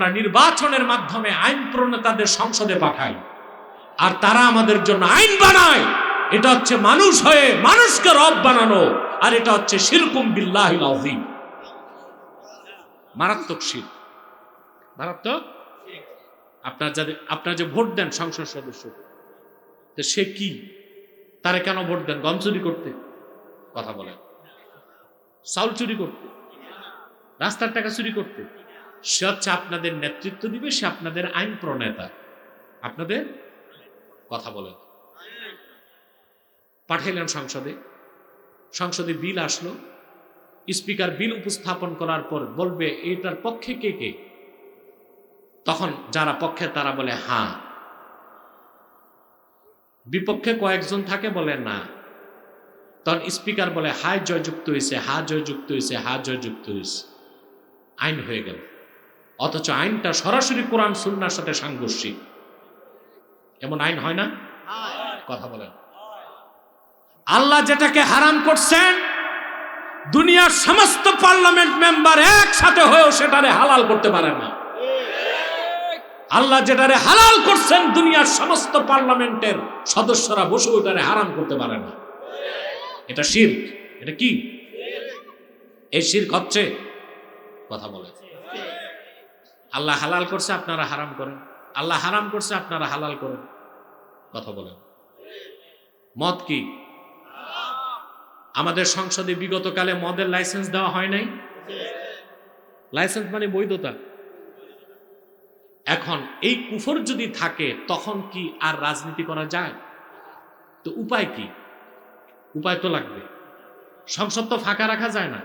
আমরা নির্বাচনের মাধ্যমে আইন প্রণেতাদের সংসদে পাঠাই, আর তারা আমাদের জন্য আইন বানায়। এটা হচ্ছে মানুষ হয়ে মানুষকে রব বানানো, আর এটা হচ্ছে শিরকুম বিল্লাহিল আযীম, মারাত্মক শিরক, মারাত্মক। আপনারা যে ভোট দেন সংসদ সদস্য, তো সে কি, তারে কেন ভোট দেন? গম চুরি করতে? কথা বলেন। চাউল চুরি করতে? রাস্তার টাকা চুরি করতে? সে হচ্ছে আপনাদের নেতৃত্ব দিবে, সে আপনাদের আইন প্রণেতা, আপনাদের। কথা বলেন। পাঠাইলেন সংসদে, সংসদে বিল আসলো, স্পিকার বিল উপস্থাপন করার পর বলবে এটার পক্ষে কে কে, তখন যারা পক্ষে তারা বলে হ্যাঁ, বিপক্ষে কয়েকজন থাকে বলে না, তখন স্পিকার বলে হায় জয়যুক্ত হয়েছে, হা জয়যুক্ত হয়েছে, হা জয়যুক্ত হয়েছে, আইন হয়ে গেল। অথচ আইনটা সরাসরি কোরআন সুন্নাহর সাথে সাংঘর্ষিক। এমন আইন হয় না? কথা বলেন। আল্লাহ যেটাকে হারাম করছেন, দুনিয়ার সমস্ত পার্লামেন্ট মেম্বার একসাথে হয়েও সেটারে হালাল করতে পারে না। আল্লাহ যেটারে হালাল করছেন, দুনিয়ার সমস্ত পার্লামেন্টের সদস্যরা বসে ওটারে হারাম করতে পারে না। এটা শিরক। এটা কি? এই শিরক হচ্ছে। কথা বলে। আল্লাহ হালাল করছে, আপনারা হারাম করেন। আল্লাহ হারাম করছে, আপনারা হালাল করেন। কথা বলেন। মদ কি? আমাদের সংসদে বিগত কালে মদের লাইসেন্স দেওয়া হয় নাই? লাইসেন্স মানে বৈধতা। এখন এই কুফর যদি থাকে, তখন কি আর রাজনীতি করা যায়? তো উপায় কি? উপায় তো লাগবে। সংসদ তো ফাঁকা রাখা যায় না।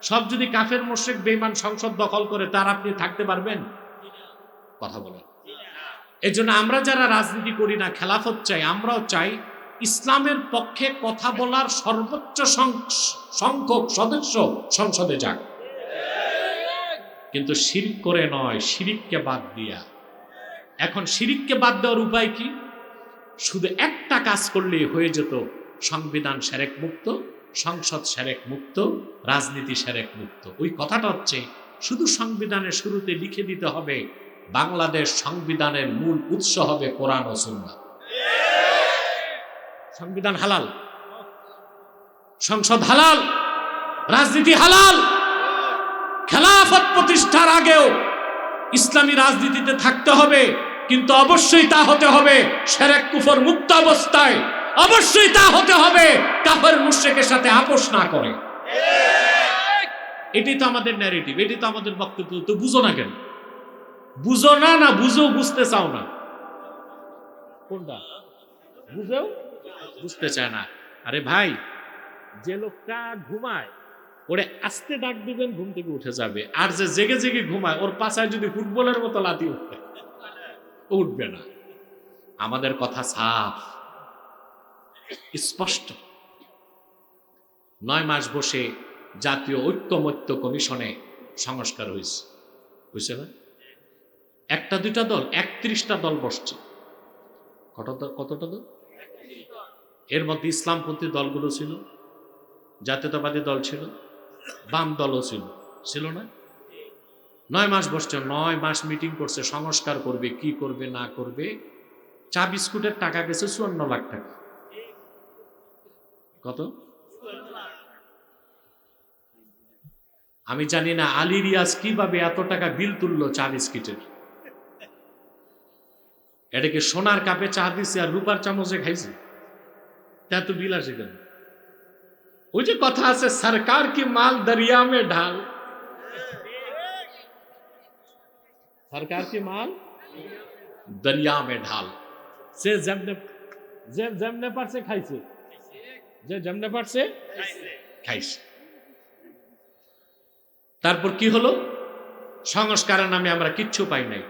সব যদি কাফের মুশরিক বেঈমান সংসদ দখল করে, তার আপনি থাকতে পারবেন? কথা বলেন। এজন্য আমরা যারা রাজনীতি করি না, খেলাফত চাই, আমরাও চাই ইসলামের পক্ষে কথা বলার সর্বোচ্চ সংখ্যক সদস্য সংসদে যাক, কিন্তু শিরক করে নয়, শিরিককে বাদ দিয়া। এখন শিরিককে বাদ দেওয়ার উপায় কি? শুধু একটা কাজ করলেই হয়ে যেত, সংবিধান শিরক মুক্ত, সংসদ শিরক মুক্ত, রাজনীতি শিরক মুক্ত। ওই কথাটা হচ্ছে শুধু সংবিধানের শুরুতে লিখে দিতে হবে বাংলাদেশ সংবিধানের মূল উৎস হবে কোরআন ও সুন্নাহ। সংবিধান হালাল, সংসদ হালাল, রাজনীতি হালাল। খেলাফত প্রতিষ্ঠার আগেও ইসলামী রাজনীতিতে থাকতে হবে, কিন্তু অবশ্যই তা হতে হবে শিরক কুফর মুক্ত অবস্থায়। অবশ্যই তা হতে হবে কাফের মুশরিকের সাথে আপোষ না করে। এটাই তো আমাদের ন্যারেটিভ, এটাই তো আমাদের বক্তব্য। তো বুঝো না কেন? বুঝো না, না বুঝো বুঝতে চাও না? কোনটা? বুঝেও বুঝতে চায় না। আরে ভাই, যে লোকটা ঘুমায় ওরে আস্তে ডাক দিবেন, ঘুম থেকে উঠে যাবে। আর যে জেগে জেগে ঘুমায়, ওর পাছায় যদি ফুটবলের মতো লাথি উঠবে, উঠবে না। আমাদের কথা সাফ স্পষ্ট। 9 মাস বসে জাতীয় ঐক্যমত্য কমিশনে সংস্কার হয়েছে, বুঝছে না? একটা দুইটা দল, 31টা দল বসছে। কতটা দল? এর মধ্যে ইসলামপন্থী দলগুলো ছিল, জাতীয়তাবাদী দল ছিল, বাম দলও ছিল না? 9 মাস বসছে, 9 মাস মিটিং করছে, সংস্কার করবে, কি করবে না করবে। চা বিস্কুটের টাকা গেছে 54 লাখ টাকা। কত? আমি জানি না আলী রিয়াজ কিভাবে এত টাকা বিল তুললো চা বিস্কিটের। এটাকে সোনার কাপে চা দিছে আর রূপার চামচে খাইছে, তা তো বিল আসে কেন? ওই যে কথা আছে, সরকার কি মাল দরিয়া মে ঢাল। সরকার কি মাল দরিয়া মে ঢাল। সে যেমনে পারছে খাইছে, যে যেমনে পারছে খাইছে। তারপর কি হলো? সংস্কারের নামে আমরা কিচ্ছু পাই নাই,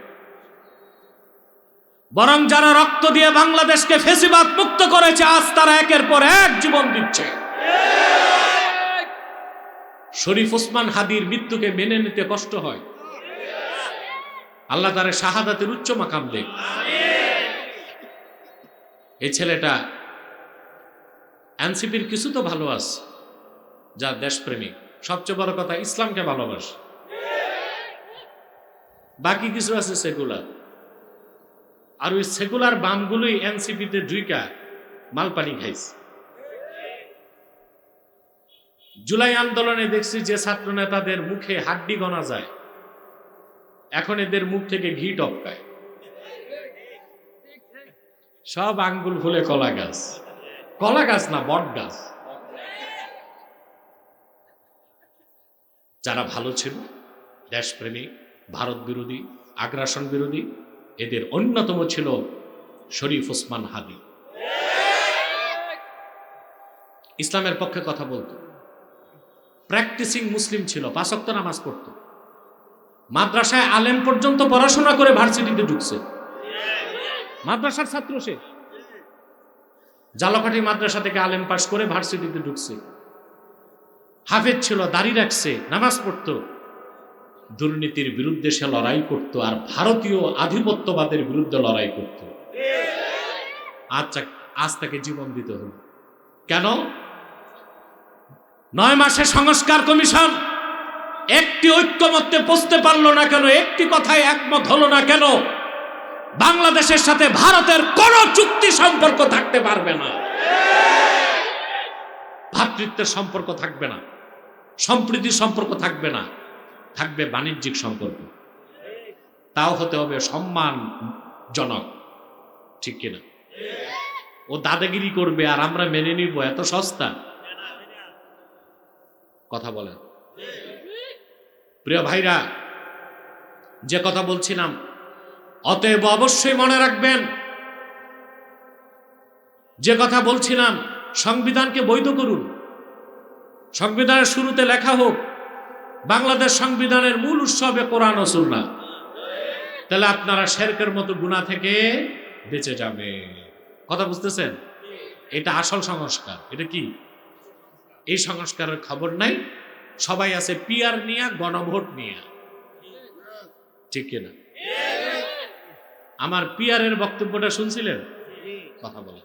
বরং যারা রক্ত দিয়ে বাংলাদেশকে ফ্যাসিবাদ মুক্ত করেছে, আজ তারা একের পর এক জীবন দিচ্ছে। শরীফ ওসমান হাদির মৃত্যুকে মেনে নিতে কষ্ট হয়। আল্লাহ তারে শাহাদাতের উচ্চ মাকাম দেয়। এই ছেলেটা এনসিপির কিছু তো ভালো আছে, যা দেশপ্রেমিক, সবচেয়ে বড় কথা ইসলামকে ভালোবাসে। বাকি কিছু আছে সেকুলার। আর ওই সেকুলার বামগুলোই এনসিপিতে ঢুইকা মালপানি খাইছে। জুলাই আন্দোলনে দেখছি যে ছাত্র নেতাদের মুখে হাড্ডি গনা যায়, এখন এদের মুখ থেকে ঘি টপকায়। সব আঙ্গুল ফুলে কলা গাছ, কলা গাছ না বট গাছ। যারা ভালো ছিল, দেশপ্রেমী, ভারত বিরোধী, আগ্রাসন বিরোধী, এদের অন্যতম ছিল শরীফ ওসমান হাদি। ইসলামের পক্ষে কথা বলতো, প্র্যাকটিসিং মুসলিম ছিল, 5 ওয়াক্ত নামাজ পড়তো, মাদ্রাসায় আলেম পর্যন্ত পড়াশোনা করে ভার্সিটিতে ঢুকছে। মাদ্রাসার ছাত্র সে, জালকাঠি মাদ্রাসা থেকে আলেম পাস করে ভার্সিটিতে ঢুকছে। হাফেজ ছিল, দাড়ি রাখছে, নামাজ পড়তো, দুর্নীতির বিরুদ্ধে সে লড়াই করত, আর ভারতীয় আধিপত্যবাদের বিরুদ্ধে লড়াই করত। আজ তাকে জীবন দিতে হল কেন? 9 মাসে সংস্কার কমিশন একটি ঐক্যমত্যে পৌঁছতে পারলো না কেন? একটি কথায় একমত হলো না কেন? বাংলাদেশের সাথে ভারতের কোন চুক্তি সম্পর্ক থাকতে পারবে না, ভ্রাতৃত্বের সম্পর্ক থাকবে না, সম্প্রীতির সম্পর্ক থাকবে না, থাকবে বাণিজ্যিক সম্পর্ক। তাও হতে হবে সম্মানজনক, ঠিক কিনা? ও দাদাগিরি করবে আর আমরা মেনে নিব, এত সস্তা? কথা বলেন প্রিয় ভাইরা, যে কথা বলছিলাম, অতএব অবশ্যই মনে রাখবেন, যে কথা বলছিলাম, সংবিধানকে বৈধ করুন। সংবিধানের শুরুতে লেখা হোক বাংলাদেশ সংবিধানের মূল উৎসবে কোরআন ও সুন্নাহ, তাহলে আপনারা শিরকের মতো গুনাহ থেকে বেঁচে যাবে। কথা বুঝতেছেন? এটা আসল সংস্কার। এটা কি? এই সংস্কারের খবর নাই, সবাই আছে পিআর নিয়ে, গণভোট নিয়ে, ঠিক কিনা? আমার পিআরের বক্তব্যটা শুনছিলেন? কথা বলে,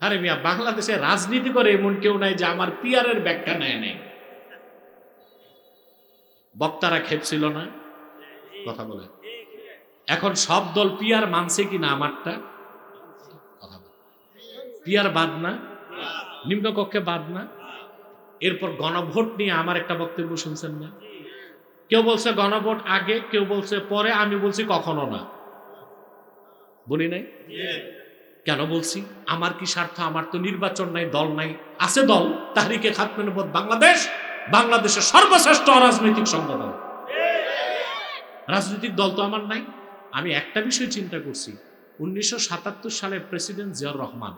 আরে মিয়া, বাংলাদেশে রাজনীতি করে এমন কেউ নাই যে আমার পিআরের ব্যাখ্যা নেয় নাই। বক্তারা খেপছিল না? কথা বলে, এখন সব দল পিআর মানছে কিনা আমারটা? কথা বলে, পিআর বাদ না, নিম্নকক্ষে বাদ না। এরপর গণভোট নিয়ে আমার একটা বক্তব্য শুনছেন না? কেউ বলছে গণভোট আগে, কেউ বলছে পরে, আমি বলছি কখনো না। বলি নাই? কেন বলছি? আমার কি স্বার্থ? আমার তো নির্বাচন নাই, দল নাই। আছে দল, তাহরিকে খাতমে নবুয়ত বাংলাদেশ, বাংলাদেশের সর্বশ্রেষ্ঠ রাজনৈতিক সংগঠন। রাজনৈতিক দল তো আমার নাই। আমি একটা বিষয় চিন্তা করছি, 1977 সালে প্রেসিডেন্ট জিয়াউর রহমান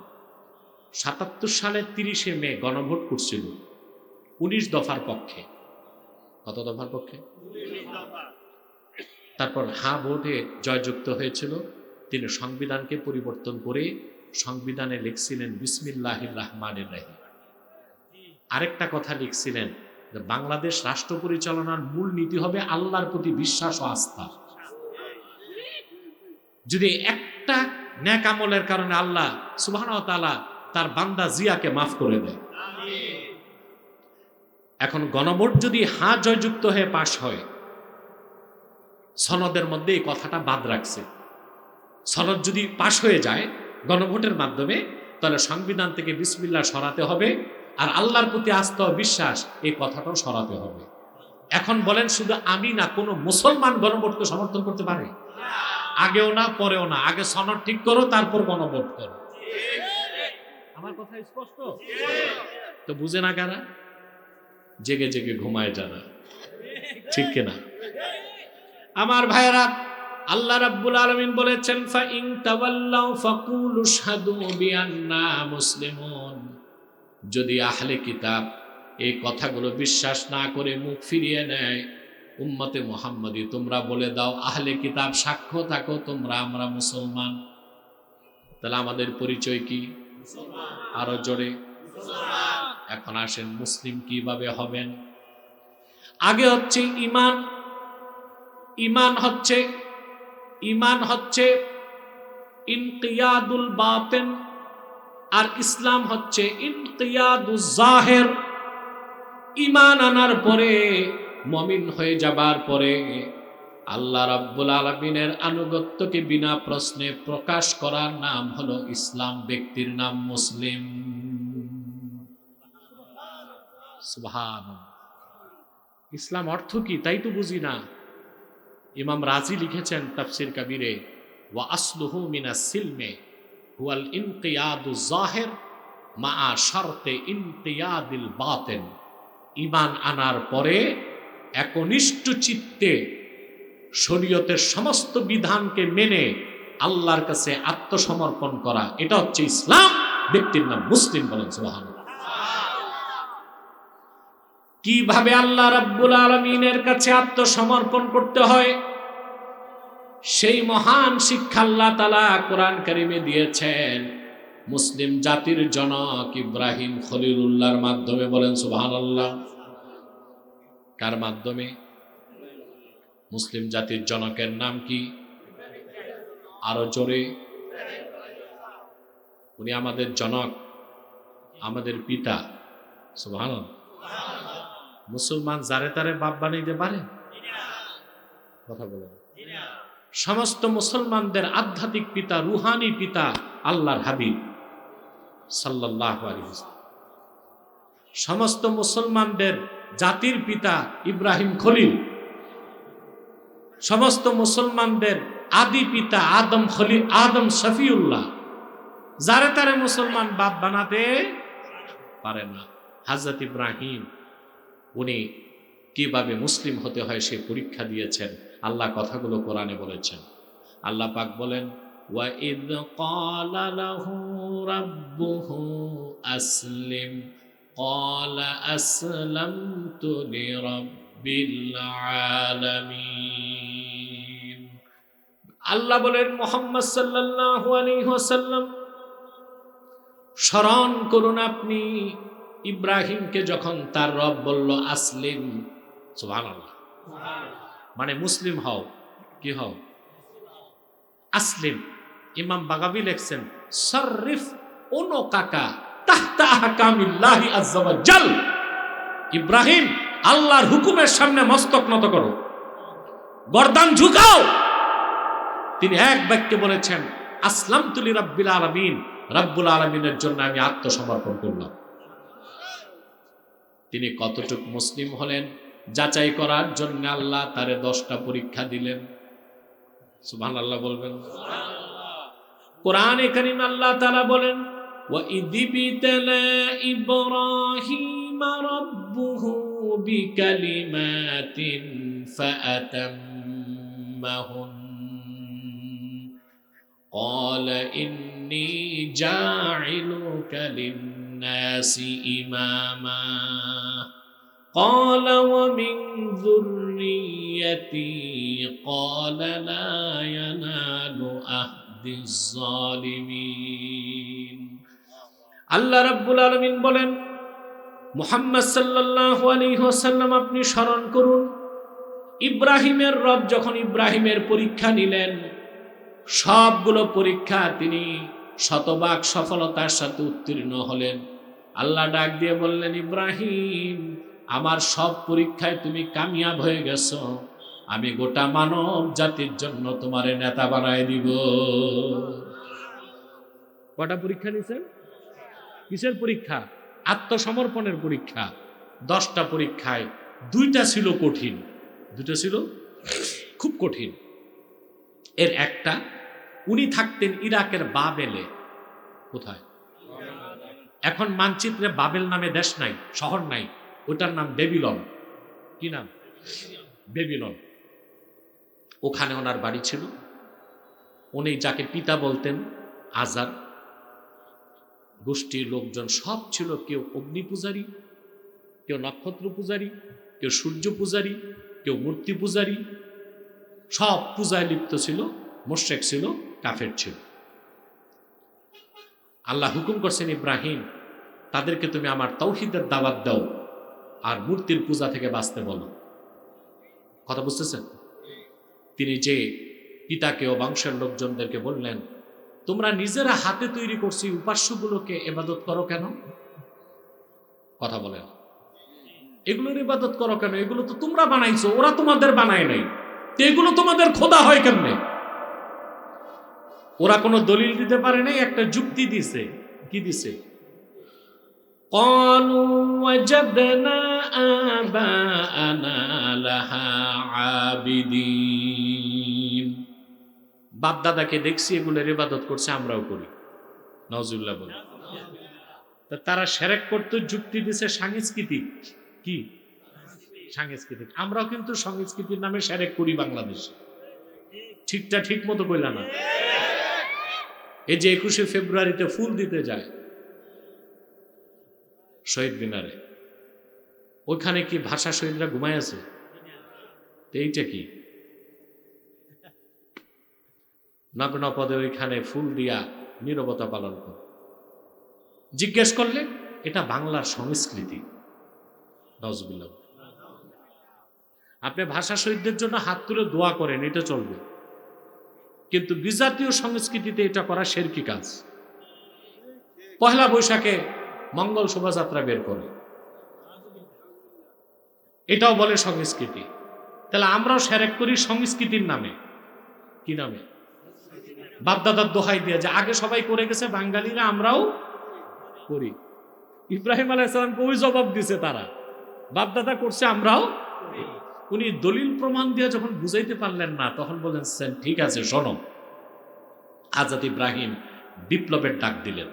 77 সালের 30শে মে গণভোট করছিল 19 দফার পক্ষে। কত দফার পক্ষে? তারপর হ্যাঁ ভোটে জয়যুক্ত হয়েছিল। তিনি সংবিধানকে পরিবর্তন করে সংবিধানে লিখছিলেন বিসমিল্লাহির রহমানির রহিম। আরেকটা কথা লিখছিলেন যে বাংলাদেশ রাষ্ট্র পরিচালনার মূল নীতি হবে আল্লাহর প্রতি বিশ্বাস ও আস্থা। যদি একটা নেক আমলের কারণে আল্লাহ সুবহানাহু ওয়া তাআলা তার বান্দা জিয়াকে মাফ করে দেয়। এখন গণভোট যদি হ্যাঁ জয়যুক্ত হয়ে পাশ হয়, সনদের মধ্যে এই কথাটা বাদ রাখছে। সনদ যদি পাশ হয়ে যায় গণভোটের মাধ্যমে, তাহলে সংবিধান থেকে বিসমিল্লাহ সরাতে হবে, আর আল্লাহর প্রতি আস্থা ও বিশ্বাস এই কথাটাও সরাতে হবে। এখন বলেন, শুধু আমি না, কোনো মুসলমান গণভোটকে সমর্থন করতে পারে? আগেও না, পরেও না। আগে সনদ ঠিক করো, তারপর গণভোট করো। আমার কথা স্পষ্ট তো? বুঝে না কারা? জেগে জেগে ঘুমায় যারা, ঠিক কিনা? আমার ভাইরা, আল্লাহ রাব্বুল আলামিন বলেছেন, ফা ইন তাওয়াল্লাউ ফাকুলু শাহাদু বিআন্না মুসলিমুন। যদি আহলে কিতাব এই কথাগুলো বিশ্বাস না করে মুখ ফিরিয়ে নেয়, উম্মতে মুহাম্মাদি তোমরা বলে দাও, আহলে কিতাব সাক্ষ্য থাকো তোমরা আমরা মুসলমান। তাহলে আমাদের পরিচয় কি? আরো জোরে। এখন আসেন, মুসলিম কিভাবে হবেন? আগে হচ্ছে ঈমান। ঈমান হচ্ছে ইনকিয়াদুল বাতিন, আর ইসলাম হচ্ছে ইনকিয়াদুজ জাহির। ঈমান আনার পরে, মুমিন হয়ে যাবার পরে আল্লাহ রাব্বুল আলামিনের আনুগত্যকে বিনা প্রশ্নে প্রকাশ করার নাম হলো ইসলাম, ব্যক্তির নাম মুসলিম। সুবহানাল্লাহ। ইসলাম অর্থ কি তাই তো বুঝি না। ইমাম রাজি লিখেছেন তাফসির কাবীরে, ওয়া আসলুহু মিনাস সিলমে হুয়াল ইনকিয়াদু যাহির মা শারতে ইনকিয়াদিল বাতিন। ঈমান আনার পরে একনিষ্ঠ চিত্তে শরীয়তের সমস্ত বিধানকে মেনে আল্লাহর কাছে আত্মসমর্পণ করা, এটা হচ্ছে ইসলাম, ব্যক্তির নাম মুসলিম। বলেন সুবহানাল্লাহ। কিভাবে আল্লাহ রাব্বুল আলামিনের কাছে আত্মসমর্পণ করতে হয় সেই মহান শিক্ষা আল্লাহ তাআলা কোরআন কারীমে দিয়েছেন মুসলিম জাতির জনক ইব্রাহিম খলিলুল্লাহর মাধ্যমে। বলেন সুবহানাল্লাহ। কার মাধ্যমে? মুসলিম জাতির জনকের নাম কি? আরো জোরে। উনি আমাদের জনক, আমাদের পিতা। সুবহানাল্লাহ। মুসলমান যারে তারে বাপ বানাইতে পারে? কথা বলেন। সমস্ত মুসলমানদের আধ্যাত্মিক পিতা, রুহানি পিতা আল্লাহর হাবিব সাল্লাল্লাহু আলাইহি ওয়াসাল্লাম। সমস্ত মুসলমানদের জাতির পিতা ইব্রাহিম খলিল। সমস্ত মুসলমানদের আদি পিতা আদম খলিল, আদম শফিউল্লাহ। যারে তারে মুসলমান বাপ বানাতে পারে না। হযরত ইব্রাহিম উনি কিভাবে মুসলিম হতে হয় সে পরীক্ষা দিয়েছেন। আল্লাহ কথাগুলো কোরআনে বলেছেন। আল্লাহ পাক বলেন, ওয়া ইয ক্বালা লাহু রাব্বুহু আসলিম ক্বালা আসলামতু লিরাব্বিল আলামিন। আল্লাহ বলেন, মুহাম্মদ সাল্লাল্লাহু আলাইহি ওয়াসাল্লাম স্মরণ করুন আপনি ইব্রাহিমকে যখন তার রব বলল আসলিম। সুবহানাল্লাহ। মানে মুসলিম হও। কি হও? আসলিম। ইমাম বাগাবী লিখছেন, সররিফ উনুকাকা তাহতা আহকামিল্লাহি আযজা ওয়া জাল। ইব্রাহিম, আল্লাহর হুকুমের সামনে মস্তক নত করো, গর্দান ঝুঁকাও। তিনি এক বাক্যে বলেছেন, আসলামতু লিরাব্বিল আলামিন, রব্বুল আলামিনের জন্য আমি আত্মসমর্পণ করলাম। তিনি কতটুকু মুসলিম হলেন যাচাই করার জন্য আল্লাহ তারে 10টা পরীক্ষা দিলেন। সুবহানাল্লাহ বলবেন। কোরআনে কারীম আল্লাহ তাআলা বলেন, ওয়া ইযবিতালা ইব্রাহিমা রাব্বুহু বিকালিমাতিন ফাআতাম্মাহুন ক্বালা ইন্নী জাঈলুকা লিন-নাসি ইমামা قال ومن ذريتي قال لا ينال عهد الظالمين। আল্লাহ রাব্বুল আলামিন বলেন, মুহাম্মদ সাল্লাল্লাহু আলাইহি ওয়াসাল্লাম আপনি স্মরণ করুন ইব্রাহিমের রব যখন ইব্রাহিমের পরীক্ষা নিলেন, সবগুলো পরীক্ষা তিনি শতভাগ সফলতার সাথে উত্তীর্ণ হলেন। আল্লাহ ডাক দিয়ে বললেন, ইব্রাহিম আমার সব পরীক্ষায় তুমি কামিয়াব হয়ে গেছো, আমি গোটা মানব জাতির জন্য তোমারে নেতা বানায় দিব। কটা পরীক্ষা নিছেন? কিসের পরীক্ষা? আত্মসমর্পণের পরীক্ষা। 10টা পরীক্ষায় 2টা ছিল কঠিন, 2টা ছিল খুব কঠিন। এর একটা, উনি থাকতেন ইরাকের বাবেলে। কোথায়? এখন মানচিত্রে বাবেল নামে দেশ নাই, শহর নাই, ওটার নাম বেবিলন। কি নাম? বেবিলন। ওখানে ওনার বাড়ি ছিল। উনি যাকে পিতা বলতেন আজার, গোষ্ঠীর লোকজন সব ছিল, কেউ অগ্নি পূজারী, কেউ নক্ষত্র পূজারী, কেউ সূর্য পূজারী, কেউ মূর্তি পূজারী, সব পূজায় লিপ্ত ছিল, মুশরিক ছিল, কাফের ছিল। আল্লাহ হুকুম করছেন, ইব্রাহিম তাদেরকে তুমি আমার তাওহীদের দাওয়াত দাও আর মূর্তির পূজা থেকে বাঁচতে বলো। কথা বুঝতেছেন? তিনি যে পিতাকে ও বংশের লোকজনদেরকে বললেন, তোমরা নিজেরা হাতে তৈরি করছি উপাস্যগুলোকে ইবাদত করো কেন? কথা বলেন। এগুলোর ইবাদত করো কেন? এগুলো তো তোমরা বানাইছো, ওরা তোমাদের বানায় নাই। তো এগুলো তোমাদের খোদা হয় কেমনে? ওরা কোনো দলিল দিতে পারে নাই, একটা যুক্তি দিছে। কি দিছে? قالوا وجدنا آباءنا لها عابدين। বাপ দাদাকে দেখছি এগুলোর ইবাদত করছে, আমরাও করি। নাউজুবিল্লাহ বলে। তারা শিরক করতে যুক্তি দিছে সাংস্কৃতিক। কি সাংস্কৃতিক? আমরাও কিন্তু সংস্কৃতির নামে শিরক করি বাংলাদেশে। ঠিকটা ঠিক মতো কইলা না? এই যে 21শে ফেব্রুয়ারিতে ফুল দিতে যায় শহীদ মিনারে, ওইখানে কি ভাষা শহীদরা ঘুমায় আছে? এইটা কি নগ্ন পদে ওইখানে ফুল দিয়া নীরবতা পালন করে? জিজ্ঞেস করলে এটা বাংলার সংস্কৃতি। নাউজুবিল্লাহ। আপনি ভাষা শহীদদের জন্য হাত তুলে দোয়া করেন, এটা চলবে, কিন্তু বিজাতীয় সংস্কৃতিতে এটা করা শিরকি কাজ। পহেলা বৈশাখে মঙ্গল শোভাযাত্রা বের করে, এটাও বলে সংস্কৃতি। তাহলে আমরাও শিরক করি সংস্কৃতির নামে। কি নামে? বাপদাদার দোহাই দিয়ে, যে আগে সবাই করে গেছে বাঙালিরা, আমরাও করি। ইব্রাহিম আলাইহিস সালামকে ওই জবাব দিছে, তারা বাপদাদা করছে, আমরাও। উনি দলিল প্রমাণ দিয়ে যখন বুঝাইতে পারলেন না, তখন বলেন ঠিক আছে শোনো। হযরত ইব্রাহিম বিপ্লবের ডাক দিলেন।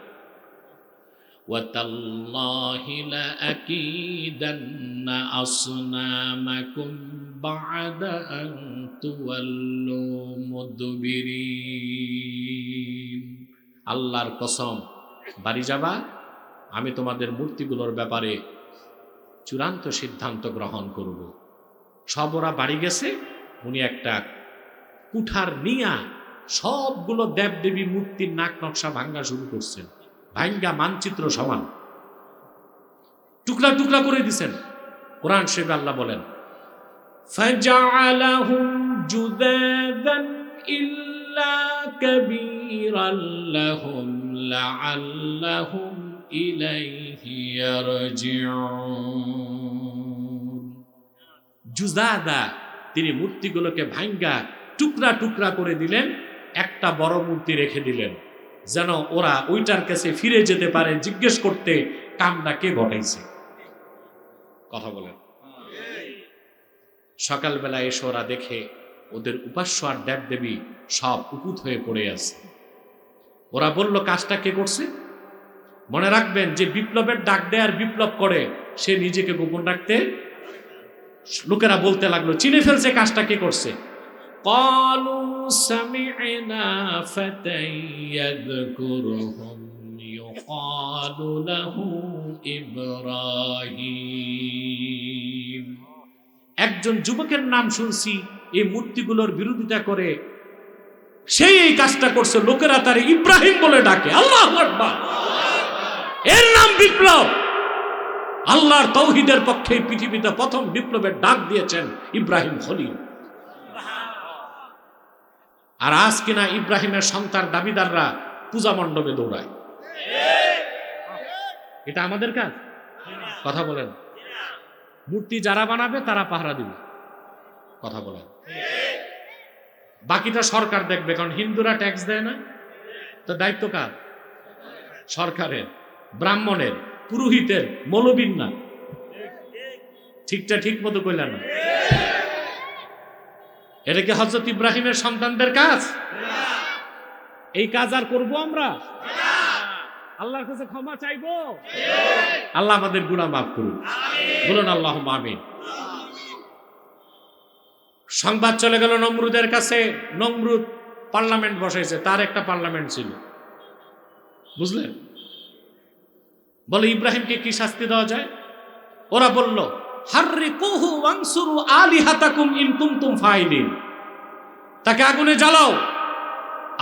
ওয়াতাল্লাহি লাআকিদান্না আসনামাকুম বা'দা আন তুওয়াল্লু মুদবিরিন। আল্লাহর কসম, বাড়ি যাবা, আমি তোমাদের মূর্তিগুলোর ব্যাপারে চূড়ান্ত সিদ্ধান্ত গ্রহণ করব। সব ওরা বাড়ি গেছে, উনি একটা কুঠার নিয়া সবগুলো দেবদেবী মূর্তির নাক নকশা ভাঙ্গা শুরু করছেন। ভাঙ্গা মানচিত্র সমান টুকরা টুকরা করে দিছেন। কোরআন শরীফে আল্লাহ বলেন, ফাজআলাহুম জুদাদান ইল্লা কাবীরান লাহুম লাআল্লাহুম ইলাইহি ইয়ারজিউন। জুজাদা, তিনি মূর্তিগুলোকে ভাঙ্গা টুকরা টুকরা করে দিলেন, একটা বড় মূর্তি রেখে দিলেন, যেন ওরা ওইটার কাছে ফিরে যেতে পারে জিজ্ঞেস করতে কামটা কে ঘটাইছে। কথা বলেন। সকালবেলা এসে ওরা দেখে ওদের উপাস্য আর দেবদেবী সব উপুত হয়ে পড়ে আছে। ওরা বলল, কাজটা কে করছে? মনে রাখবেন, যে বিপ্লবের ডাক দেয় আর বিপ্লব করে, সে নিজেকে গোপন রাখতে। লোকেরা বলতে লাগলো, চিনে ফেলছে কাজটা কে করছে। ক্বালু সামি'না ফাতান ইয়াযকুরুহুম ইউকালু লাহু ইব্রাহিম। একজন যুবকের নাম শুনছি, এই মূর্তিগুলোর বিরোধিতা করে, সেই এই কাজটা করছে। লোকেরা তারে ইব্রাহিম বলে ডাকে। আল্লাহু আকবার। এর নাম বিপ্লব। আল্লাহর তাওহীদের পক্ষে পৃথিবীতে প্রথম বিপ্লবের ডাক দিয়েছেন ইব্রাহিম খলিল। আর আজ কিনা ইব্রাহিমের সন্তান দাবিদাররা পূজা মণ্ডপে দৌড়ায়। এটা আমাদের কাজ? কথা বলেন। মূর্তি যারা বানাবে তারা পাহারা দিবে। কথা বলেন। বাকিটা সরকার দেখবে, কারণ হিন্দুরা ট্যাক্স দেয় না, তো দায়িত্ব কার? সরকারের, ব্রাহ্মণের, পুরোহিতের, মৌলবীর না। ঠিকটা ঠিক মতো কইলা না? এটা কি হযরত ইব্রাহিমের সন্তানদের কাজ? এই কাজ আর করব আমরা? আল্লাহর কাছে ক্ষমা চাইবো। আল্লাহ আমাদের গুনাহ মাফ করুন। বলুন আল্লাহুম্মা আমিন। সংবাদ চলে গেল নমরুদের কাছে। নমরুদ পার্লামেন্ট বসাইছে, তার একটা পার্লামেন্ট ছিল, বুঝলেন? বলে ইব্রাহিমকে কি শাস্তি দেওয়া যায়? ওরা বলল, হাররিকুহু ওয়ানসুরু আলিহাতাকুম ইন কুনতুম ফাইলিন। তাকে আগুনে জ্বালাও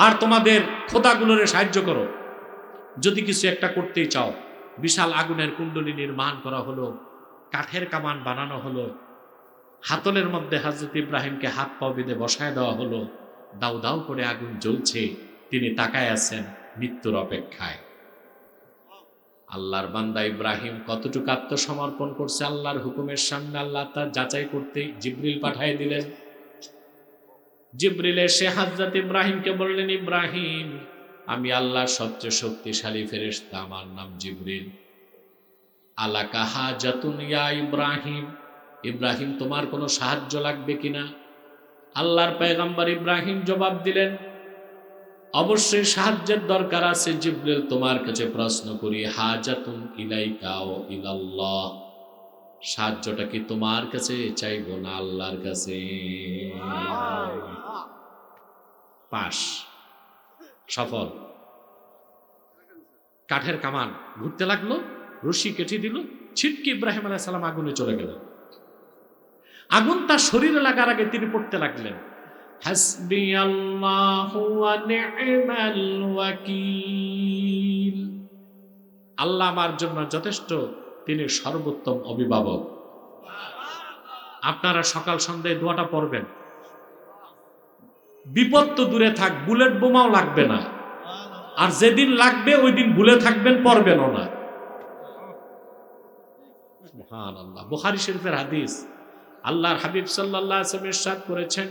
আর তোমাদের খোদাগুলোরে সাহায্য করো যদি কিছু একটা করতেই চাও। বিশাল আগুনের কুণ্ডলী নির্মাণ করা হলো, কাঠের কামান বানানো হলো, হাতলের মধ্যে হযরত ইব্রাহিমকে হাত পা বেঁধে বসায় দেওয়া হলো। দাউ দাউ করে আগুন জ্বলছে, তিনি তাকায় আছেন মৃত্যুর অপেক্ষায়। আল্লাহর বান্দা ইব্রাহিম কতটুকু আত্মসমর্পণ করছে আল্লাহর হুকুমের সামনে, আল্লাহ তার যাচাই করতে জিবরিল পাঠিয়ে দিলেন। জিবরিল এসে হযরত ইব্রাহিমকে বললেন, ইব্রাহিম, আমি আল্লাহর সবচেয়ে শক্তিশালী ফেরেশতা, আমার নাম জিবরিল। আলাকা হাজাতুন ইয়া ইব্রাহিম, ইব্রাহিম তোমার কোনো সাহায্য লাগবে কিনা? আল্লাহর পয়গম্বর ইব্রাহিম জবাব দিলেন, অবশ্যই সাহায্যের দরকার আছে জিবরিল। তোমার কাছে প্রশ্ন করি, হাজাতুন ইলাইকা ও ইলাল্লাহ, সাহায্যটা কি তোমার কাছে চাইবো না আল্লাহর কাছে? পাশ, সফল। কাঠের কামান ঘুরতে লাগলো, রশি কেটে দিল, ছিটকে ইব্রাহিম আলাইহিস সালাম আগুনে চলে গেলেন। আগুন তার শরীরে লাগার আগে তিনি পড়তে লাগলেন, হাসবিয়াল্লাহু ওয়া নি'মাল ওয়াকিল, আল্লাহ আমার জন্য যথেষ্ট, তিনি সর্বোত্তম অভিভাবক। আপনারা সকাল সন্ধ্যায় দোয়াটা পড়বেন। বিপদ তো দূরে থাক, বুলেট বোমাও লাগবে না, আর যেদিন লাগবে ওই দিন ভুলে থাকবেন, পড়বেনও না। সুবহানাল্লাহ। বুখারী শরীফের হাদিস, আল্লাহর হাবিব সাল্লাল্লাহু আলাইহি ওয়াসাল্লাম ইরশাদ করেছেন,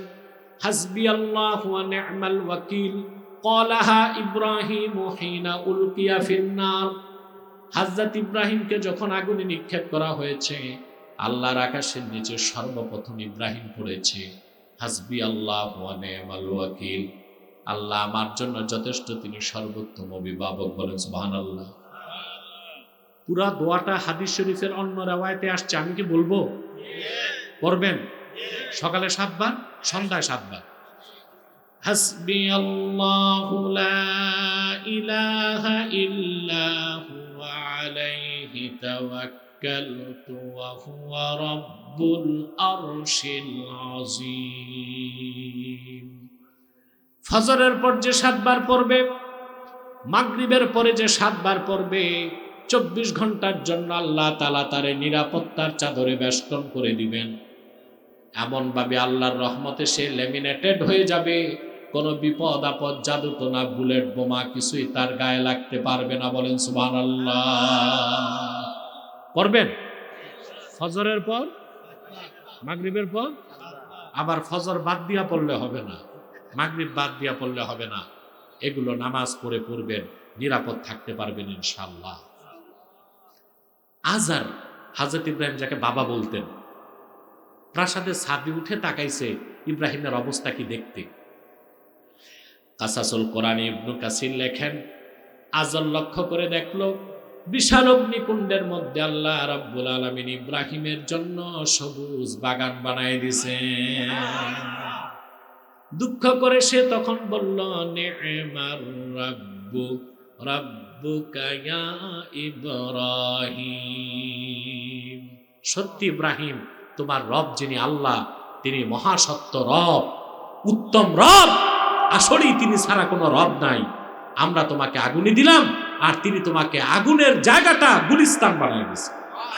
হাসবিয়াল্লাহু ওয়া নি'মাল ওয়াকিল, ক্বালাহা ইব্রাহিম হিনা উলকিয়া ফিন-নার। হযরত ইব্রাহিমকে যখন আগুনে নিক্ষেপ করা হয়েছে, আল্লাহর আকাশের নিচে সর্বপ্রথম ইব্রাহিম পড়েছে, হাসবিয়াল্লাহু ওয়া নি'মাল ওয়াকিল, আল্লাহ আমার জন্য যথেষ্ট, তিনি সর্বোত্তম অভিভাবক। বলেন সুবহানাল্লাহ। পুরা দোয়াটা হাদিস শরীফের অন্য রাওয়ায়াতে আসছে, আমি কি বলবো? পড়বেন। সকালে 7 বার, সন্ধ্যায় 7 বার। হাসবিয়াল্লাহু লা ইলাহা ইল্লা হুয়া আলাইহি তাওয়াক্কালতু ওয়া হুয়া রাব্বুল আরশিল আযীম। ফজরের পর যে 7 বার পড়বে, মাগরিবের পরে যে 7 বার পড়বে, 24 ঘন্টার জন্য আল্লাহ তাআলা তারে নিরাপত্তার চাদরে বেষ্টন করে দিবেন। এমন ভাবে আল্লাহর রহমতে সে লেমিনেটেড হয়ে যাবে, কোনো বিপদ আপদ, জাদুটোনা, বুলেট বোমা কিছুই তার গায়ে লাগতে পারবে না। বলেন সুবহানাল্লাহ। পড়বেন ফজরের পর, মাগরিবের পর। আবার ফজর বাদ দিয়া পড়লে হবে না, মাগরিব বাদ দিয়া পড়লে হবে না, এগুলো নামাজ পড়ে পড়বেন, নিরাপদ থাকতে পারবেন ইনশাআল্লাহ। আজার, হযরত ইব্রাহিম যাকে বাবা বলতেন, প্রাসাদের ছাদে উঠে তাকাইছে ইব্রাহিমের অবস্থা কি দেখতে। কাসাসুল কোরআনে ইবনে কাসির লেখেন, আজার লক্ষ্য করে দেখলো বিশাল অগ্নিকুণ্ডের মধ্যে আল্লাহ রাব্বুল আলামিন ইব্রাহিমের জন্য সবুজ বাগান বানায় দিয়েছেন। দুঃখ করে সে তখন বলল, নি'মার রাব্বু রাব্বুকা ইয়া ইব্রাহিম, সত্যি ইব্রাহিম, তোমার রব যিনি আল্লাহ, তিনি মহাসত্য রব, উত্তম রব, আসলেই তিনি ছাড়া কোনো রব নাই। আমরা তোমাকে আগুনে দিলাম, আর তিনি তোমাকে আগুনের জায়গাটা গুলিস্তান বানিয়ে দিয়েছে।